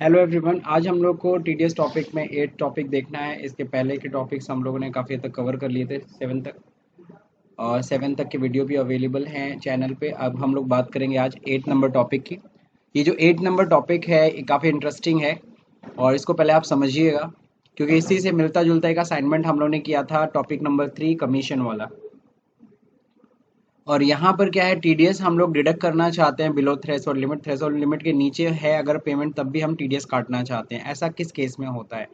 Hello everyone. आज हम लोग को टीडीएस टॉपिक में 8 टॉपिक देखना है। इसके पहले के टॉपिक्स हम लोगों ने काफ़ी हद तक कवर कर लिए थे 7 तक, और 7 तक के वीडियो भी अवेलेबल हैं चैनल पे। अब हम लोग बात करेंगे आज 8 नंबर टॉपिक की। ये जो 8 नंबर टॉपिक है ये काफ़ी इंटरेस्टिंग है, और इसको पहले आप समझिएगा, क्योंकि इसी से मिलता जुलता एक असाइनमेंट हम लोग ने किया था, टॉपिक नंबर 3 कमीशन वाला। और यहाँ पर क्या है, टीडीएस हम लोग डिडक्ट करना चाहते हैं बिलो थ्रेशोल्ड लिमिट के नीचे है अगर पेमेंट, तब भी हम टीडीएस काटना चाहते हैं। ऐसा किस केस में होता है,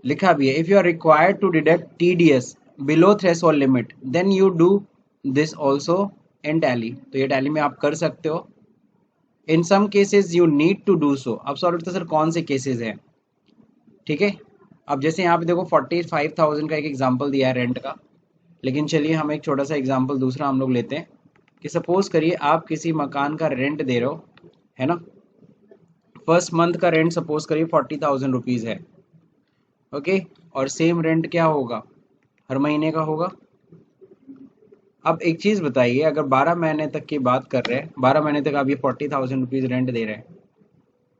लिखा भी है, if you are required to deduct TDS below threshold limit then you do this also in Tally. तो ये टैली में आप कर सकते हो। In some cases you need to do so. अब सॉल्व तो सर कौन से केसेस हैं, ठीक है। अब जैसे यहाँ पे देखो 45,000 का एक एग्जाम्पल दिया है रेंट का, लेकिन चलिए हम एक छोटा सा एग्जाम्पल दूसरा हम लोग लेते हैं कि सपोज करिए आप किसी मकान का रेंट दे रहे हो, है ना। फर्स्ट मंथ का रेंट सपोज करिए 40,000 रुपीज़ है, ओके। और सेम रेंट क्या होगा, हर महीने का होगा। अब एक चीज़ बताइए, अगर 12 महीने तक की बात कर रहे हैं, 12 महीने तक आप ये 40,000 रुपीज़ रेंट दे रहे हैं,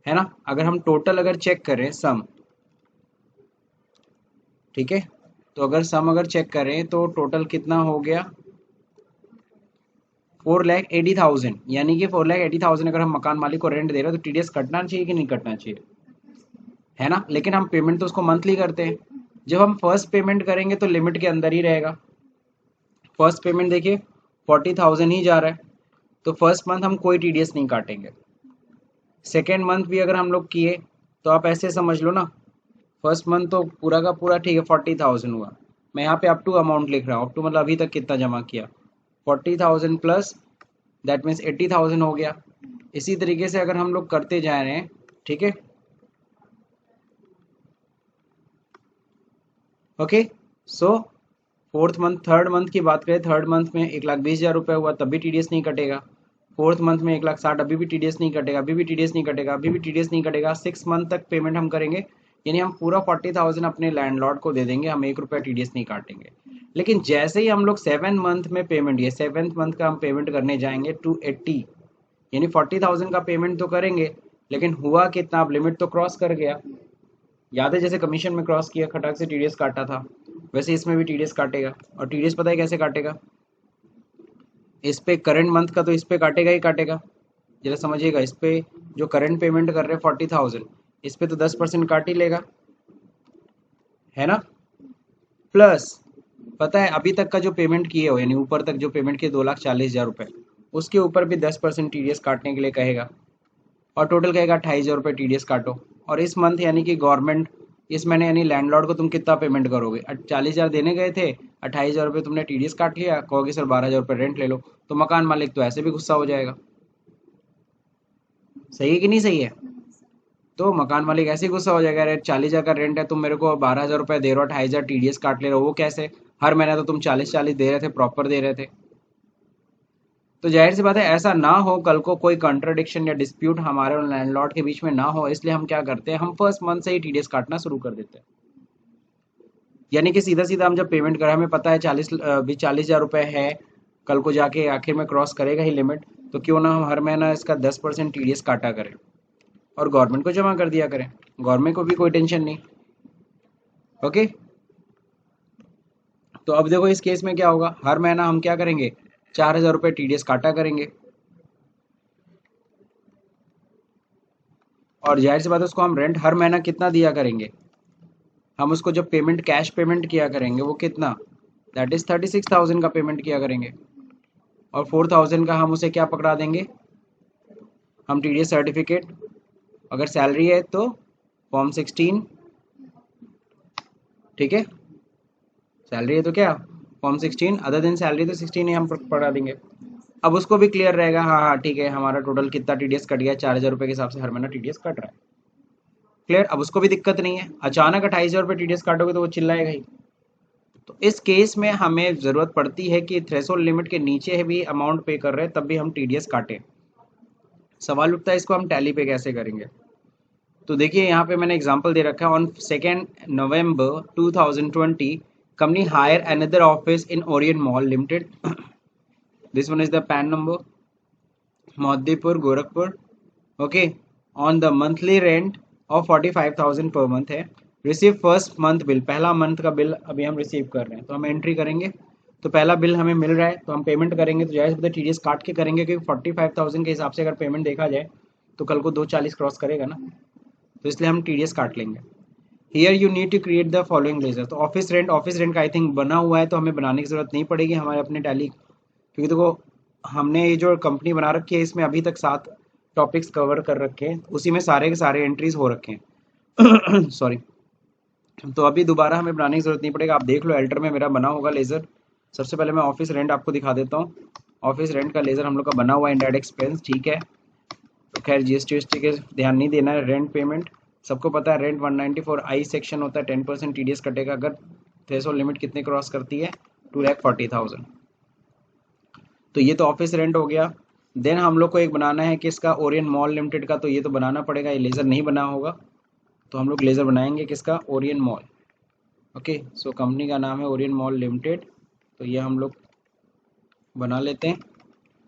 है ना। अगर हम टोटल अगर चेक करें सम, ठीक है, तो अगर सम अगर चेक करें तो टोटल कितना हो गया, 4,80,000। यानी कि 4,80,000 अगर हम मकान मालिक को रेंट दे रहे हैं तो टीडीएस कटना चाहिए कि नहीं कटना चाहिए, है ना। लेकिन हम पेमेंट तो उसको मंथली करते हैं। जब हम फर्स्ट पेमेंट करेंगे तो लिमिट के अंदर ही रहेगा। फर्स्ट पेमेंट देखिए 40,000 ही जा रहा है, तो फर्स्ट मंथ हम कोई टीडीएस नहीं काटेंगे। सेकेंड मंथ भी अगर हम लोग किए तो आप ऐसे समझ लो ना, फर्स्ट मंथ तो पूरा का पूरा ठीक है 40,000 हुआ। मैं यहाँ पे अप टू अमाउंट लिख रहा हूँ, अप टू मतलब अभी तक कितना जमा किया, 40,000 प्लस दैट मीन्स 80,000 हो गया। इसी तरीके से अगर हम लोग करते जा रहे हैं, ठीक है, ओके। सो फोर्थ मंथ, थर्ड मंथ की बात करें, थर्ड मंथ में 1,20,000 रुपये हुआ, तब भी टीडीएस नहीं कटेगा। फोर्थ मंथ में 1,60,000, अभी भी टीडीएस नहीं कटेगा, अभी भी टीडीएस नहीं कटेगा, अभी भी टीडीएस नहीं कटेगा। 6 मंथ तक पेमेंट हम करेंगे, यानी हम पूरा 40,000 अपने लैंडलॉर्ड को दे देंगे, हम 1 रुपया टीडीएस नहीं काटेंगे। लेकिन जैसे ही हम लोग 7 मंथ में पेमेंट, ये 7th मंथ का हम पेमेंट करने जाएंगे 280, यानी 40,000 का पेमेंट तो करेंगे, लेकिन हुआ कितना, अब लिमिट तो क्रॉस कर गया। याद है जैसे कमीशन में क्रॉस किया, खटाक से टीडीएस काटा था, वैसे इसमें भी टीडीएस काटेगा। और टीडीएस पता है कैसे काटेगा, इस पे करंट मंथ का तो इस पे काटेगा ही काटेगा। जरा समझिएगा, इस पे जो करंट पेमेंट कर रहे हैं 40,000, इस पे तो 10% काट ही लेगा, है ना। प्लस पता है अभी तक का जो पेमेंट किए हो, यानी ऊपर तक जो पेमेंट किए 2,40,000 रुपये, उसके ऊपर भी 10% टीडीएस काटने के लिए कहेगा, और टोटल कहेगा 28,000 रुपये टीडीएस काटो। और इस मंथ यानी कि गवर्नमेंट, इस महीने यानी लैंडलॉर्ड को तुम कितना पेमेंट करोगे, 40,000 देने गए थे, 28,000 रुपये तुमने टीडीएस काट लिया, कहोगे सर 12,000 रुपये रेंट ले लो, तो मकान मालिक तो ऐसे भी गुस्सा हो जाएगा। सही है कि नहीं सही है। तो मकान मालिक ऐसे ही गुस्सा हो जाएगा, अरे 40,000 का रेंट है, तुम मेरे को 12,000 रुपये दे रहे हो, 28,000 टीडीएस काट ले रहे हो, वो कैसे, हर महीना तो तुम 40-40 दे रहे थे, प्रॉपर दे रहे थे। तो जाहिर सी बात है ऐसा ना हो, कल को कोई कंट्राडिक्शन या डिस्प्यूट हमारे और लैंडलॉर्ड के बीच में ना हो, इसलिए हम क्या करते हैं, हम फर्स्ट मंथ से ही टीडीएस काटना शुरू कर देते हैं। यानी कि सीधा सीधा हम जब पेमेंट करें, हमें पता है 40,000 रुपये है, कल को जाके आखिर में क्रॉस करेगा ही लिमिट, तो क्यों ना हम हर महीना इसका 10% टीडीएस काटा करें और गवर्नमेंट को जमा कर दिया करें, गवर्नमेंट को भी कोई टेंशन नहीं, ओके। तो अब देखो इस केस में क्या होगा, हर महीना हम क्या करेंगे, 4,000 रुपये टीडीएस काटा करेंगे। और जाहिर सी बात है उसको हम रेंट हर महीना कितना दिया करेंगे, हम उसको जब पेमेंट कैश पेमेंट किया करेंगे वो कितना, दैट इज 36,000 का पेमेंट किया करेंगे। और 4,000 का हम उसे क्या पकड़ा देंगे, हम टीडीएस सर्टिफिकेट, अगर सैलरी है तो फॉर्म 16, ठीक है, सैलरी है तो क्या फॉर्म 16, अदर दिन सैलरी तो 16 ही हम पकड़ा देंगे। अब उसको भी क्लियर रहेगा, हाँ हाँ ठीक है, हमारा टोटल कितना टीडीएस कट गया, 4,000 रुपये के हिसाब से हर महीना टीडीएस कट रहा है, क्लियर। अब उसको भी दिक्कत नहीं है, अचानक 28,000 रुपये टीडीएस काटोगे तो वो चिल्लाएगा ही। तो इस केस में हमें ज़रूरत पड़ती है कि थ्रेशोल्ड लिमिट के नीचे भी अमाउंट पे कर रहे हैं तब भी हम टीडीएस काटें। सवाल उठता है इसको हम टैली पे कैसे करेंगे। तो देखिए यहाँ पे मैंने एग्जांपल दे रखा है, on 2 November 2020 company hire another office in Orient mall limited, this one is the PAN number, Mohaddipur Gorakhpur, okay. On the monthly rent of 45,000 per month है। रिसीव फर्स्ट मंथ बिल, पहला मंथ का बिल अभी हम receive कर रहे हैं तो हम एंट्री करेंगे। तो पहला बिल हमें मिल रहा है तो हम पेमेंट करेंगे, तो जाहिर सी बात है TDS काट के करेंगे, क्योंकि 45,000 के हिसाब से अगर पेमेंट देखा जाए तो कल को 240 क्रॉस करेगा ना, तो इसलिए हम TDS काट लेंगे। Here you need to create the following ledger. तो ऑफिस रेंट का आई थिंक बना हुआ है तो हमें बनाने की जरूरत नहीं पड़ेगी हमारे अपने टैली, क्योंकि देखो हमने ये जो कंपनी बना रखी है इसमें अभी तक 7 टॉपिक्स कवर कर रखे हैं, उसी में सारे के सारे एंट्रीज हो रखे हैं सॉरी। तो अभी दोबारा हमें बनाने की जरूरत नहीं पड़ेगा, आप देख लो एल्टर में मेरा बना होगा लेजर। सबसे पहले मैं ऑफिस रेंट आपको दिखा देता हूँ। ऑफिस रेंट का लेजर हम लोग का बना हुआ है, इनडायरेक्ट एक्सपेंस, ठीक है। तो खैर GST के ध्यान नहीं देना है। रेंट पेमेंट सबको पता है, रेंट 194I सेक्शन होता है, 10% TDS कटेगा अगर थ्रेशोल्ड लिमिट कितने क्रॉस करती है, 2,40,000। तो ये तो ऑफिस रेंट हो गया। देन हम लोग को एक बनाना है किसका, ओरियन मॉल लिमिटेड का, तो ये तो बनाना पड़ेगा, ये लेज़र नहीं बना होगा तो हम लोग लेज़र बनाएंगे किसका, Orion mall. Okay, so company का नाम है ओरियन मॉल लिमिटेड, तो ये हम लोग बना लेते हैं।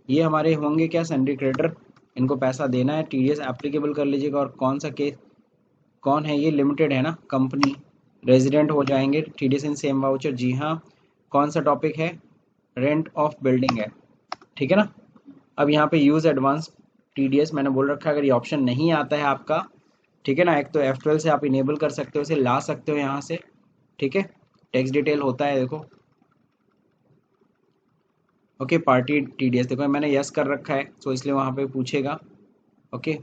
ये हमारे होंगे क्या, सन्ड्री क्रेडिटर, इनको पैसा देना है, TDS एप्लीकेबल कर लीजिएगा। और कौन सा केस, कौन है ये, लिमिटेड है ना कंपनी, रेजिडेंट हो जाएंगे TDS इन सेम वाउचर, जी हाँ। कौन सा टॉपिक है, रेंट ऑफ बिल्डिंग है, ठीक है ना। अब यहाँ पे यूज़ एडवांस TDS मैंने बोल रखा है, अगर ये ऑप्शन नहीं आता है आपका, ठीक है ना, एक तो F12 से आप इनेबल कर सकते हो, इसे ला सकते हो यहाँ से, ठीक है। टैक्स डिटेल होता है देखो, ओके। पार्टी TDS देखो मैंने यस कर रखा है तो इसलिए वहाँ पे पूछेगा, ओके।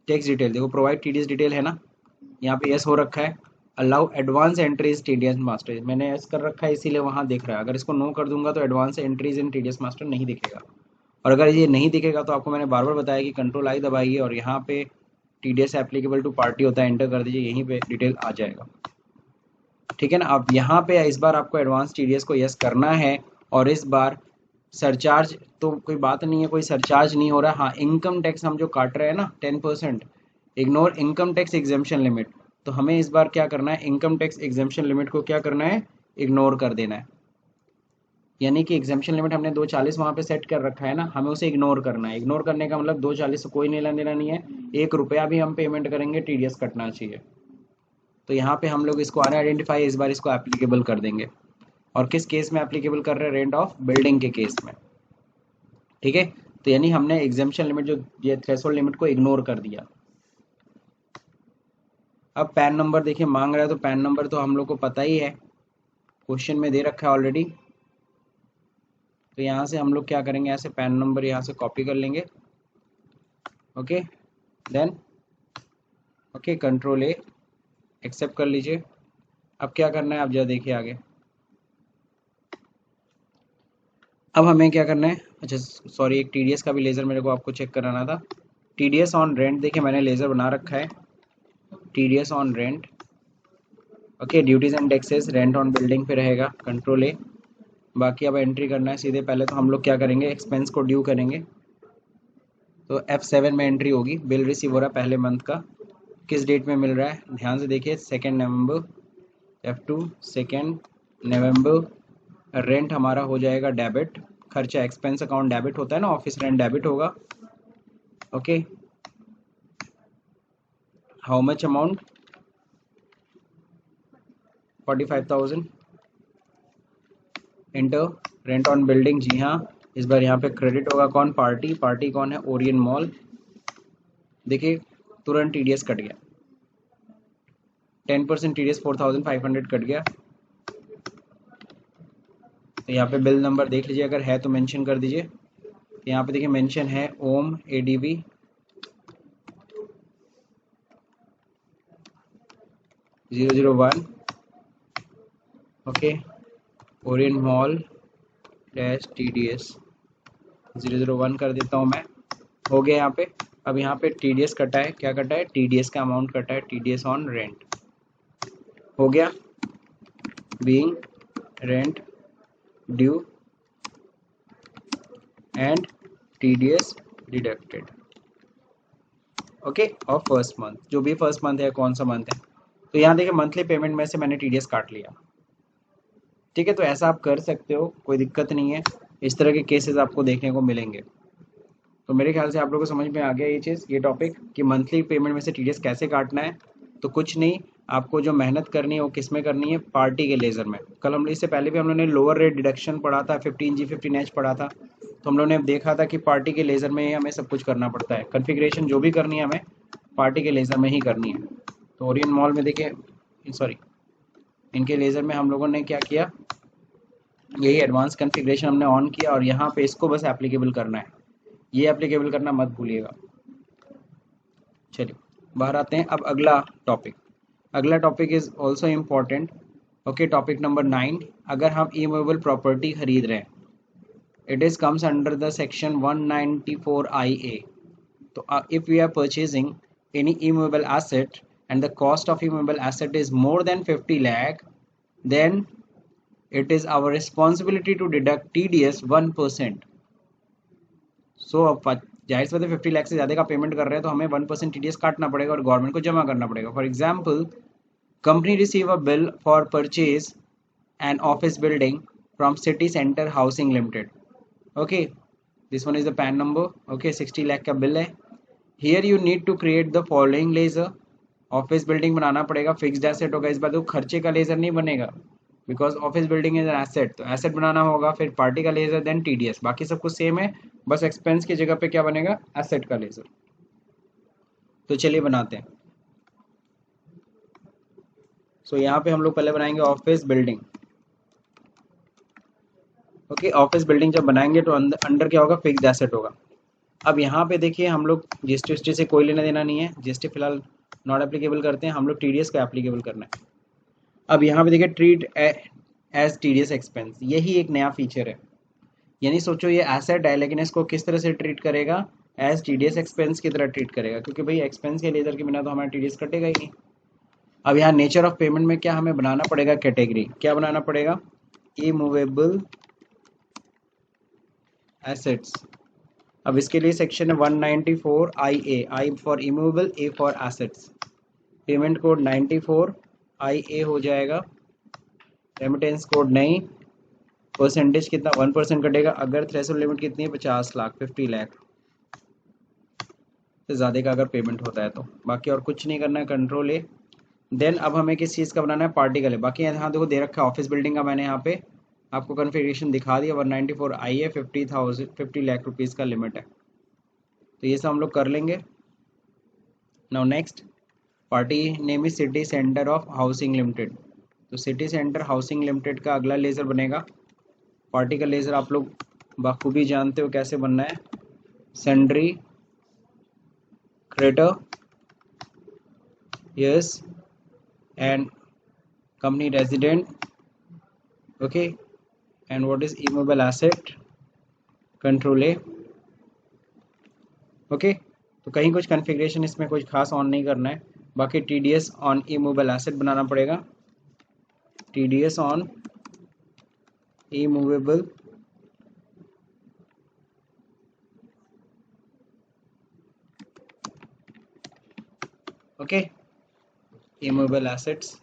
टैक्स डिटेल देखो, प्रोवाइड TDS डिटेल है ना, यहाँ पे यस हो रखा है। Allow advance entries TDS master, मैंने यस कर रखा है इसीलिए वहाँ दिख रहा है। अगर इसको नो कर दूंगा तो advance entries in TDS master नहीं दिखेगा। और अगर ये नहीं दिखेगा तो आपको मैंने बार बार बताया कि कंट्रोल I दबाइए और यहाँ पे TDS एप्लीकेबल टू पार्टी होता है, एंटर कर दीजिए, यहीं पे डिटेल आ जाएगा, ठीक है ना। अब यहाँ पे इस बार आपको एडवांस TDS को यस करना है। और इस बार सरचार्ज तो कोई बात नहीं है, कोई सरचार्ज नहीं हो रहा। हाँ, इनकम टैक्स हम जो काट रहे हैं ना 10%, ignore income tax exemption limit, तो हमें इस बार क्या करना है, इनकम टैक्स एग्जेम्पशन लिमिट को क्या करना है, इग्नोर कर देना है। यानी कि एग्जेम्पशन लिमिट हमने 240 वहाँ पे सेट कर रखा है ना, हमें उसे इग्नोर करना है। इग्नोर करने का मतलब 240 से कोई लेना देना नहीं है, 1 रुपया भी हम पेमेंट करेंगे TDS कटना चाहिए। तो यहाँ पे हम लोग इसको अनआइडेंटिफाई इस बार इसको एप्लीकेबल कर देंगे। और किस केस में एप्लीकेबल कर रहे हैं, रेंट ऑफ बिल्डिंग के केस में, ठीक है। तो यानी हमने एग्जेम्पशन लिमिट जो ये थ्रेशोल्ड लिमिट को इग्नोर कर दिया। अब पैन नंबर देखिए मांग रहा है, तो पैन नंबर तो हम लोग को पता ही है, क्वेश्चन में दे रखा है ऑलरेडी। तो यहाँ से हम लोग क्या करेंगे, ऐसे पैन नंबर यहाँ से कॉपी कर लेंगे, okay. Then okay, control A accept कर लीजिए। अब क्या करना है, आप जरा देखिए आगे। अब हमें क्या करना है, अच्छा सॉरी, एक TDS का भी लेज़र मेरे को आपको चेक कराना था। TDS ऑन रेंट देखिए मैंने लेज़र बना रखा है, TDS on rent, okay. Duties and taxes rent on building पे रहेगा, कंट्रोल A। बाकी अब एंट्री करना है सीधे, पहले तो हम लोग क्या करेंगे, एक्सपेंस को ड्यू करेंगे, तो F7 में एंट्री होगी। बिल रिसीव हो रहा है पहले मंथ का, किस डेट में मिल रहा है, ध्यान से देखिए, 2 नवंबर। F2 2 नवंबर। रेंट हमारा हो जाएगा डेबिट, खर्चा एक्सपेंस अकाउंट डेबिट होता है ना, ऑफिस रेंट डेबिट होगा, okay. How much amount, 45,000। Enter rent on building, जी हाँ, इस बार यहाँ पे क्रेडिट होगा कौन, पार्टी, पार्टी कौन है, ओरियन मॉल। देखिए तुरंत TDS कट गया, 10% TDS 4,500 कट गया। तो यहाँ पे बिल नंबर देख लीजिए, अगर है तो मेंशन कर दीजिए। तो यहाँ पे देखिए मेंशन है ओम ADB 001, okay. Orion mall dash TDS 001 कर देता हूँ मैं, हो गया यहाँ पे। अब यहाँ पे TDS कटा है, क्या कटा है, TDS का अमाउंट कटा है, TDS ऑन रेंट हो गया, being rent due and TDS deducted, okay. और फर्स्ट मंथ, जो भी फर्स्ट मंथ है, कौन सा मंथ है, तो यहाँ देखिए मंथली पेमेंट में से मैंने TDS काट लिया, ठीक है। तो ऐसा आप कर सकते हो, कोई दिक्कत नहीं है, इस तरह के केसेस आपको देखने को मिलेंगे। तो मेरे ख्याल से आप लोगों को समझ में आ गया ये चीज़, ये टॉपिक कि मंथली पेमेंट में से टीडीएस कैसे काटना है। तो कुछ नहीं, आपको जो मेहनत करनी है वो किस में करनी है, पार्टी के लेज़र में। कल हम इससे पहले भी हम लोगों ने लोअर रेट डिडक्शन पढ़ा था, 15G 15H पढ़ा था। तो हम लोगों ने देखा था कि पार्टी के लेज़र में ही हमें सब कुछ करना पड़ता है, कॉन्फ़िगरेशन जो भी करनी है हमें पार्टी के लेज़र में ही करनी है। तो ओरियन मॉल में देखिए, सॉरी, इनके लेज़र में हम लोगों ने क्या किया, यही एडवांस कॉन्फ़िगरेशन हमने ऑन किया और यहाँ पे इसको बस एप्लीकेबल करना है, ये एप्लीकेबल करना मत भूलिएगा। चलिए बाहर आते हैं। अब अगला topic is also important. Okay, topic number 9, अगर हम इमूवेबल प्रॉपर्टी खरीद रहे हैं, it is comes under the section 194 IA। तो if we are purchasing any immovable asset and the cost of immovable asset is more than 50 lakh, then it is our responsibility to deduct TDS 1%। सो अब जाहिर सी बात है 50 लाख से ज़्यादा का payment कर रहे हैं तो हमें 1% TDS काटना पड़ेगा और गवर्नमेंट को जमा करना पड़ेगा। For example, company receive a bill for purchase an office building from city centre housing limited. Okay, this one is the PAN number. Okay, 60 lakh का बिल है। Here you need to create the following ledger. Office building बनाना पड़ेगा, fixed asset होगा, इस बात को खर्चे का लेजर नहीं बनेगा, because office building is an asset. तो एसेट बनाना होगा, फिर पार्टी का लेजर, देन टीडीएस, बाकी सब कुछ सेम है, बस एक्सपेंस की जगह पे क्या बनेगा, एसेट का लेजर। तो चलिए बनाते हैं। सो यहाँ पे हम लोग पहले बनाएंगे office building. Okay, office building जब बनाएंगे तो अंडर क्या होगा, फिक्स्ड एसेट होगा। अब यहाँ पे देखिए, हम लोग जीएसटी से कोई लेना देना नहीं है, जीएसटी फिलहाल नॉट एप्लीकेबल करते हैं, हम लोग टीडीएस का एप्लीकेबल करना है। अब यहाँ पे देखिए, ट्रीट एज टीडीएस एक्सपेंस, यही एक नया फीचर है। यानी सोचो ये एसेट है लेकिन इसको किस तरह से ट्रीट करेगा, एज टीडीएस एक्सपेंस की तरह ट्रीट करेगा, क्योंकि भाई एक्सपेंस के लेजर के बिना तो हमारा टीडीएस कटेगा ही नहीं। अब यहाँ नेचर ऑफ पेमेंट में क्या हमें बनाना पड़ेगा, कैटेगरी क्या बनाना पड़ेगा, इमूवेबल एसेट्स। अब इसके लिए सेक्शन है 194 IA, I for immovable, A for assets. Payment code 94 IA हो जाएगा, रेमिटेंस कोड नहीं, परसेंटेज कितना, 1% कटेगा। अगर थ्रेशोल्ड लिमिट कितनी है, 50 लाख, 50 लाख से ज़्यादा का अगर पेमेंट होता है तो। बाकी और कुछ नहीं करना है, कंट्रोल ए। देन अब हमें किस चीज़ का बनाना है, पार्टी का ले। बाकी यहाँ देखो दे रखा है ऑफिस बिल्डिंग का, मैंने यहाँ पे आपको कन्फिगरेशन दिखा दिया। 194 IA, 50 लाख रुपीज़ का लिमिट है। तो ये सब हम लोग कर लेंगे। Now next, party name is city centre of housing limited. तो सिटी सेंटर हाउसिंग लिमिटेड का अगला लेज़र बनेगा। पार्टी का लेज़र आप लोग बखूबी जानते हो कैसे बनना है, sundry crater, yes, and company resident। okay, and what is immobile asset, control A। Okay, तो कहीं कुछ कॉन्फ़िगरेशन इसमें कुछ खास ऑन नहीं करना है। बाकी टीडीएस ऑन इमूवेबल एसेट बनाना पड़ेगा, TDS on immovable okay, immovable assets.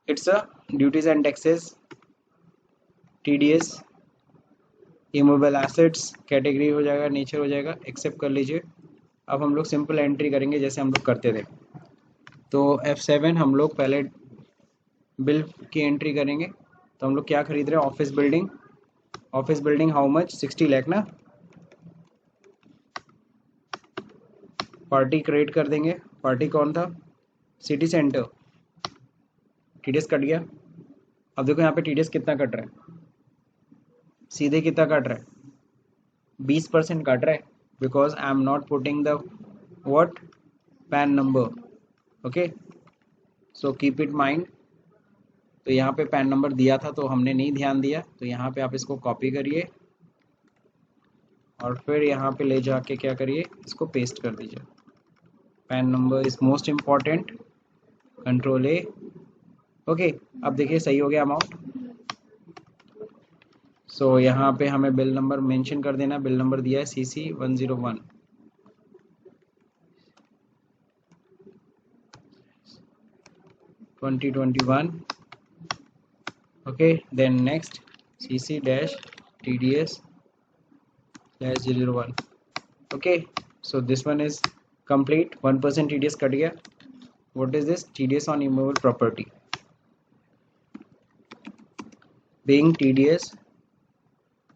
It's a duties and taxes, TDS immovable assets, category हो जाएगा, नेचर हो जाएगा, एक्सेप्ट कर लीजिए। अब हम लोग सिंपल एंट्री करेंगे जैसे हम लोग करते थे। तो F7 हम लोग पहले बिल की एंट्री करेंगे। तो हम लोग क्या खरीद रहे हैं, office building. Office building how much, 60 lakh ना। पार्टी क्रिएट कर देंगे, पार्टी कौन था, सिटी सेंटर। टीडीएस कट गया। अब देखो यहाँ पे टीडीएस कितना कट रहा है, सीधे कितना कट रहा है, 20% कट रहा है, because I am not putting the what, pan number. Okay, so keep it mind. तो यहाँ पे पैन नंबर दिया था तो हमने नहीं ध्यान दिया, तो यहाँ पे आप इसको कॉपी करिए और फिर यहाँ पे ले जाके क्या करिए, इसको पेस्ट कर दीजिए। Pan number is most important, control A. Okay, अब देखिए सही हो गया अमाउंट। सो यहाँ पे हमें बिल नंबर मेंशन कर देना, बिल नंबर दिया है CC 101। Okay, then next CC dash TDS dash 001. Okay, so this one is complete. 1% TDS cut गया. What is this? TDS on immovable property. Being TDS,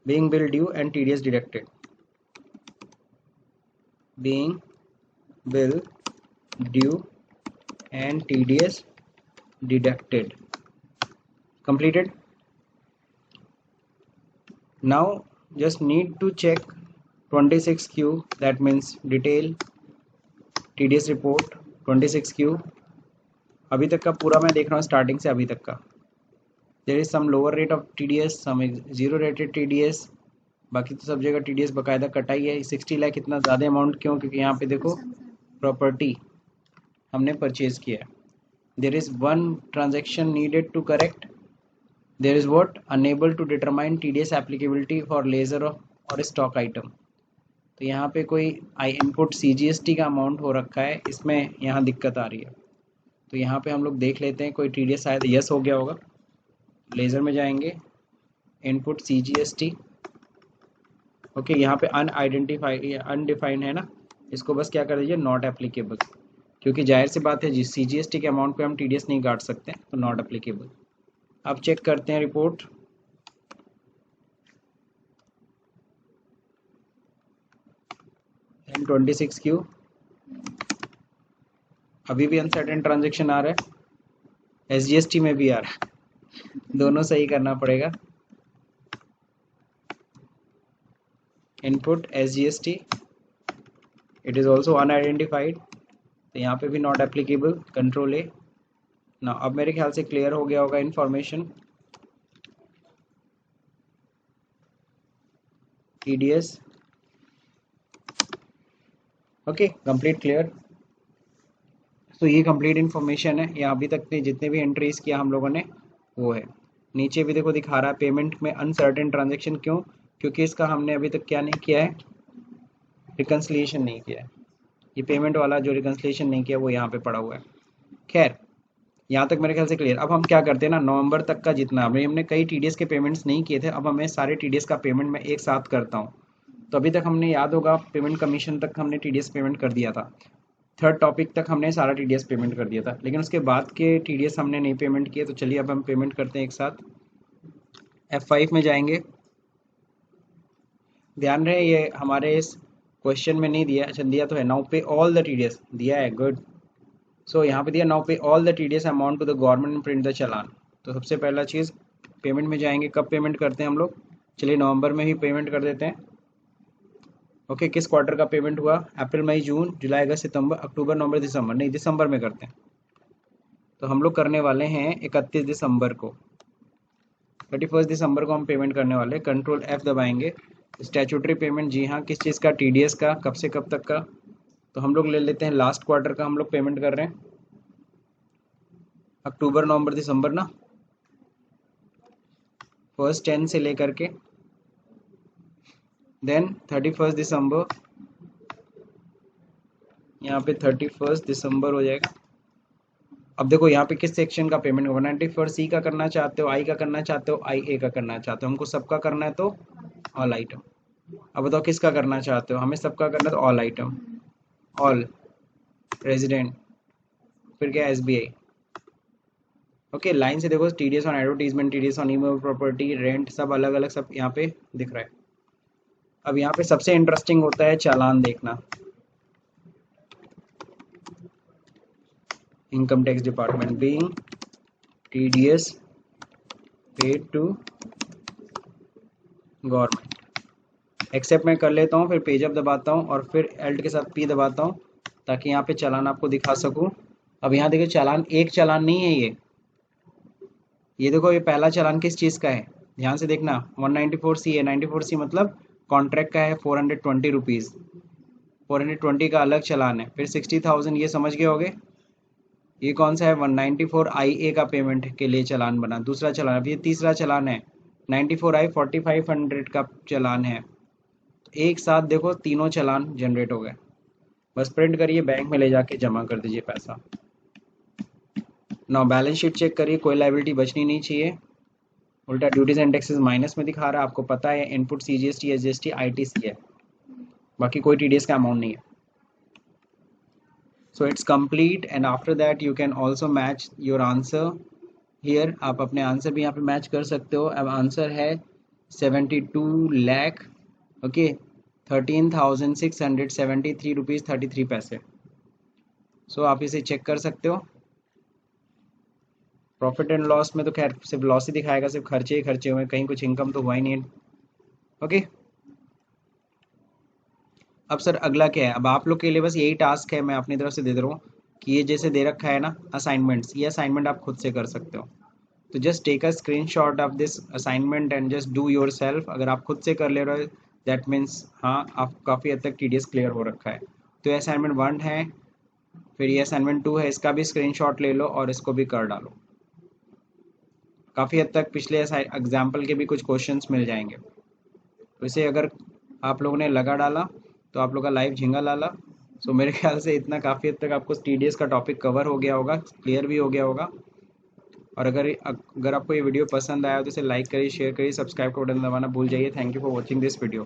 being bill due and TDS deducted. Being bill due and TDS deducted. Completed. Now just need to check 26Q, that means detail TDS report 26Q. अभी तक का पूरा मैं देख रहा हूँ starting से अभी तक का. There is some lower rate of TDS, some zero rated TDS, बाकी तो सब जगह TDS बकायदा कटाई है. 60 लाख इतना ज़्यादा अमाउंट क्यों? क्योंकि यहाँ पे देखो प्रॉपर्टी हमने परचेज किया है. There is one transaction needed to correct. There is what? Unable to determine TDS applicability for ledger और स्टॉक आइटम. तो यहाँ पे कोई इनपुट CGST का अमाउंट हो रखा है, इसमें यहाँ दिक्कत आ रही है. तो यहाँ पे हम लोग देख लेते हैं कोई TDS शायद यस हो गया होगा. लेज़र में जाएंगे, इनपुट CGST. ओके, यहाँ पे अनडिफाइंड है ना, इसको बस क्या कर दीजिए नॉट एप्लीकेबल, क्योंकि जाहिर सी बात है जी CGST के अमाउंट पे हम TDS नहीं काट सकते, तो नॉट एप्लीकेबल. अब चेक करते हैं रिपोर्ट. M26Q अभी भी अनसर्टेन ट्रांजेक्शन आ रहा है, SGST में भी आ रहा है, दोनों सही करना पड़ेगा. Input SGST, it is also unidentified, तो यहाँ पे भी नॉट एप्लीकेबल. Control A. ना अब मेरे ख्याल से क्लियर हो गया होगा information. TDS okay, complete clear. तो ये कंप्लीट इन्फॉर्मेशन है. यहाँ अभी तक ने जितने भी एंट्रीज किया हम लोगों ने वो है. नीचे भी देखो दिखा रहा है पेमेंट में अनसर्टेन ट्रांजेक्शन. क्यों? क्योंकि इसका हमने अभी तक क्या नहीं किया है, रिकन्सिलिएशन नहीं किया है. ये पेमेंट वाला जो रिकन्सिलिएशन नहीं किया वो यहाँ पे पड़ा हुआ है. खैर, यहाँ तक मेरे ख्याल से क्लियर. अब हम क्या करते हैं ना, नवंबर तक का जितना हमने कई TDS के पेमेंट्स नहीं किए थे, अब हमें सारे TDS का पेमेंट मैं एक साथ करता हूँ. तो अभी तक हमने याद होगा पेमेंट कमीशन तक हमने TDS पेमेंट कर दिया था. थर्ड टॉपिक तक हमने सारा TDS पेमेंट कर दिया था, लेकिन उसके बाद के TDS हमने नहीं पेमेंट किए. तो चलिए अब हम पेमेंट करते हैं एक साथ. F5 में जाएंगे. ध्यान रहे ये हमारे इस क्वेश्चन में नहीं दिया. अच्छा दिया तो है, now pay all the TDS दिया है. गुड. सो यहाँ पे दिया now pay all the TDS amount to the government and print the challan. तो सबसे पहला चीज़ पेमेंट में जाएंगे. कब पेमेंट करते हैं हम लोग? चलिए नवंबर में ही पेमेंट कर देते हैं. ओके, किस क्वार्टर का पेमेंट हुआ? अप्रैल मई जून जुलाई अगस्त सितंबर अक्टूबर नवंबर दिसंबर. नहीं, दिसंबर में करते हैं. तो हम लोग करने वाले हैं 31 दिसंबर को. 31 दिसंबर को हम पेमेंट करने वाले. कंट्रोल F दबाएंगे. स्टैट्यूटरी पेमेंट, जी हाँ, किस चीज़ का? TDS का. कब से कब तक का? तो हम लोग ले लेते हैं लास्ट क्वार्टर का हम लोग पेमेंट कर रहे हैं. अक्टूबर नवंबर दिसंबर ना, फर्स्ट 10 से लेकर के देन 31 दिसंबर. यहाँ पे 31 दिसंबर हो जाएगा. अब देखो यहाँ पे किस सेक्शन का पेमेंट होगा? 94C का करना चाहते हो, I का करना चाहते हो, IA का करना चाहते हो? हमको सबका करना है तो ऑल आइटम. अब बताओ किसका करना चाहते हो? हमें सबका करना है तो ऑल आइटम, ऑल रेजिडेंट, फिर क्या SBI. ओके, लाइन से देखो TDS on advertisement, TDS on immovable property, rent, सब अलग अलग सब यहाँ पे दिख रहा है. अब यहाँ पे सबसे इंटरेस्टिंग होता है चालान देखना. Income tax department, being TDS paid to government. Accept मैं कर लेता हूँ, फिर पेज अप दबाता हूँ और फिर एल्ट के साथ P दबाता हूँ ताकि यहाँ पे चालान आपको दिखा सकूँ. अब यहाँ देखिए चालान, एक चालान नहीं है ये देखो ये पहला चालान किस चीज़ का है? ध्यान से देखना, 194C है. 94C मतलब कॉन्ट्रैक्ट का है 420 रुपीज़. 420 का अलग चालान है. फिर 60,000 ये समझ गए होगे. ये कौन सा है? 194 IA का पेमेंट के लिए चालान बना, दूसरा चालान. अब ये तीसरा चालान है 94I 4500 का चालान है. एक साथ देखो तीनों चालान जनरेट हो गए. बस प्रिंट करिए, बैंक में ले जाके जमा कर दीजिए पैसा. नाउ बैलेंस शीट चेक करिए, कोई लायबिलिटी बचनी नहीं चाहिए. उल्टा ड्यूटीज एंड टैक्सेस माइनस में दिखा रहा है, आपको पता है इनपुट CGST SGST ITC है, बाकी कोई TDS का अमाउंट नहीं है. So it's complete and after that you can also match your answer here. आप अपने आंसर भी यहाँ पे मैच कर सकते हो. अब आंसर है 72 लाख ओके 13,673 रुपीज़ 33 पैसे. सो आप इसे चेक कर सकते हो. प्रॉफिट एंड लॉस में तो खैर सिर्फ लॉस ही दिखाएगा, सिर्फ खर्चे ही खर्चे हुए, कहीं कुछ इनकम तो हुआ ही नहीं है. ओके अब सर अगला क्या है. अब आप लोग के लिए बस यही टास्क है, मैं अपनी तरफ से दे रहा हूँ कि ये जैसे दे रखा है ना असाइनमेंट्स, ये असाइनमेंट आप खुद से कर सकते हो. तो just take a screenshot of this assignment and just do yourself. अगर आप खुद से कर ले रहे हो दैट मीन्स हाँ आप काफ़ी हद तक TDS क्लियर हो रखा है. तो ये असाइनमेंट 1 है, फिर ये असाइनमेंट 2 है, इसका भी स्क्रीनशॉट ले लो और इसको भी कर डालो. काफ़ी हद तक पिछले एग्जाम्पल के भी कुछ क्वेश्चंस मिल जाएंगे. तो इसे अगर आप लोगों ने लगा डाला तो आप लोग का लाइफ झिंगा लाला. सो मेरे ख्याल से इतना काफ़ी हद तक आपको TDS का टॉपिक कवर हो गया होगा, क्लियर भी हो गया होगा. और अगर आपको ये वीडियो पसंद आया तो इसे लाइक करिए, शेयर करिए, सब्सक्राइब का बटन दबाना भूल जाइए. Thank you for watching this video.